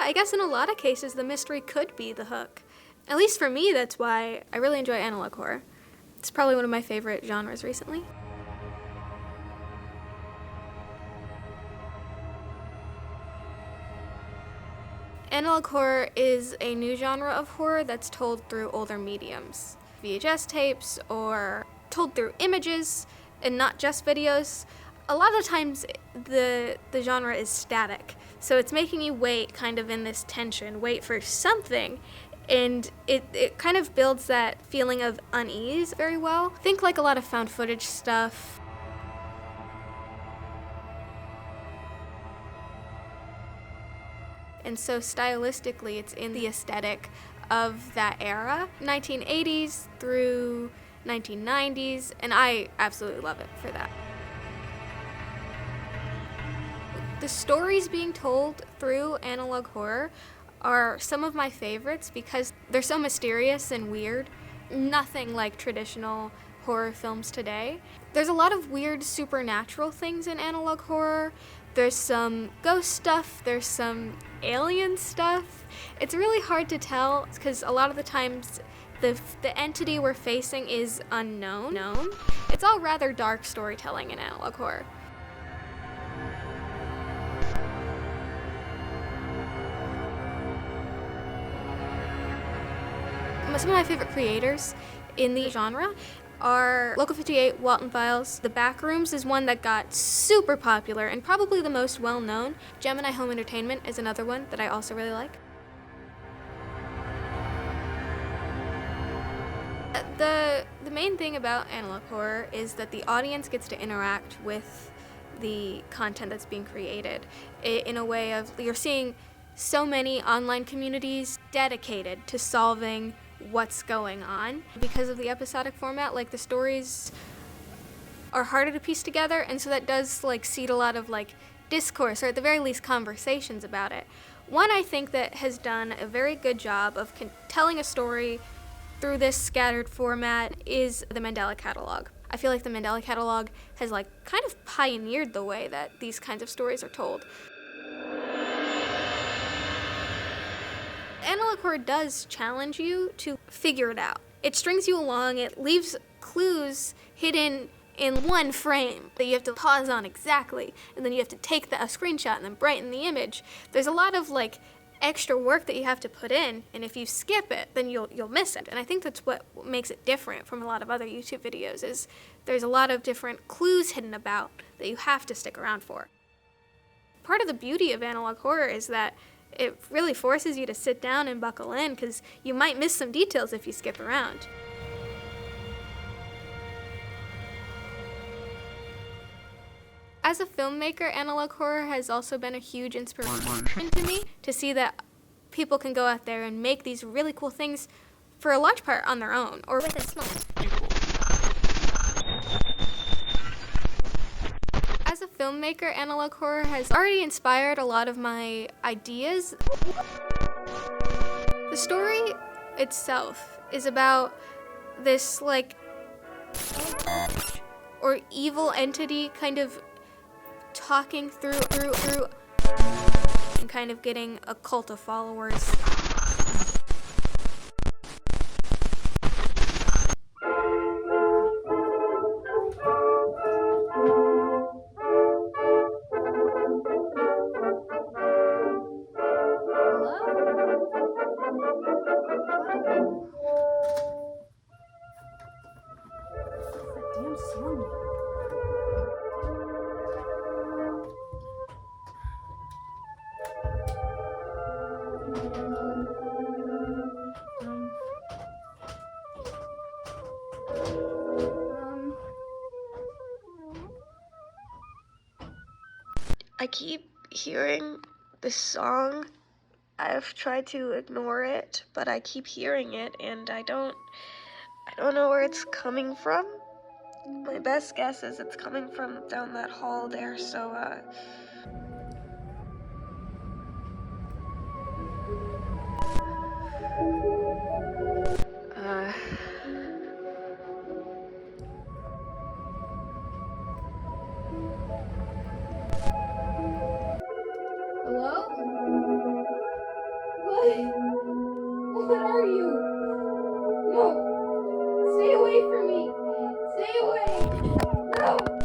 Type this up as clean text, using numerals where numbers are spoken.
I guess in a lot of cases, the mystery could be the hook. At least for me, that's why I really enjoy analog horror. It's probably one of my favorite genres recently. Analog horror is a new genre of horror that's told through older mediums. VHS tapes or told through images and not just videos. A lot of times the genre is static, so it's making you wait kind of in this tension, wait for something, and it kind of builds that feeling of unease very well. Think like a lot of found footage stuff. And so stylistically, it's in the aesthetic of that era, 1980s through 1990s, and I absolutely love it for that. The stories being told through analog horror are some of my favorites because they're so mysterious and weird. Nothing like traditional horror films today. There's a lot of weird supernatural things in analog horror. There's some ghost stuff, there's some alien stuff. It's really hard to tell because a lot of the times the entity we're facing is unknown. It's all rather dark storytelling in analog horror. Some of my favorite creators in the genre are Local 58, Walton Files. The Backrooms is one that got super popular and probably the most well-known. Gemini Home Entertainment is another one that I also really like. The main thing about analog horror is that the audience gets to interact with the content that's being created in a way of, you're seeing so many online communities dedicated to solving what's going on. Because of the episodic format, like the stories are harder to piece together, and so that does like seed a lot of like discourse, or at the very least conversations about it. One I think that has done a very good job of telling a story through this scattered format is the Mandela Catalog. I feel like the Mandela Catalog has like kind of pioneered the way that these kinds of stories are told. Analog horror does challenge you to figure it out. It strings you along, it leaves clues hidden in one frame that you have to pause on exactly, and then you have to take a screenshot and then brighten the image. There's a lot of like extra work that you have to put in, and if you skip it, then you'll miss it. And I think that's what makes it different from a lot of other YouTube videos, is there's a lot of different clues hidden about that you have to stick around for. Part of the beauty of analog horror is that it really forces you to sit down and buckle in, because you might miss some details if you skip around. As a filmmaker, analog horror has also been a huge inspiration to me, to see that people can go out there and make these really cool things for a large part on their own, or with a small people. As a filmmaker, analog horror has already inspired a lot of my ideas. The story itself is about this like or evil entity kind of talking through and kind of getting a cult of followers. I keep hearing this song. I've tried to ignore it, but I keep hearing it, and I don't know where it's coming from. My best guess is it's coming from down that hall there, so Hello? away! No!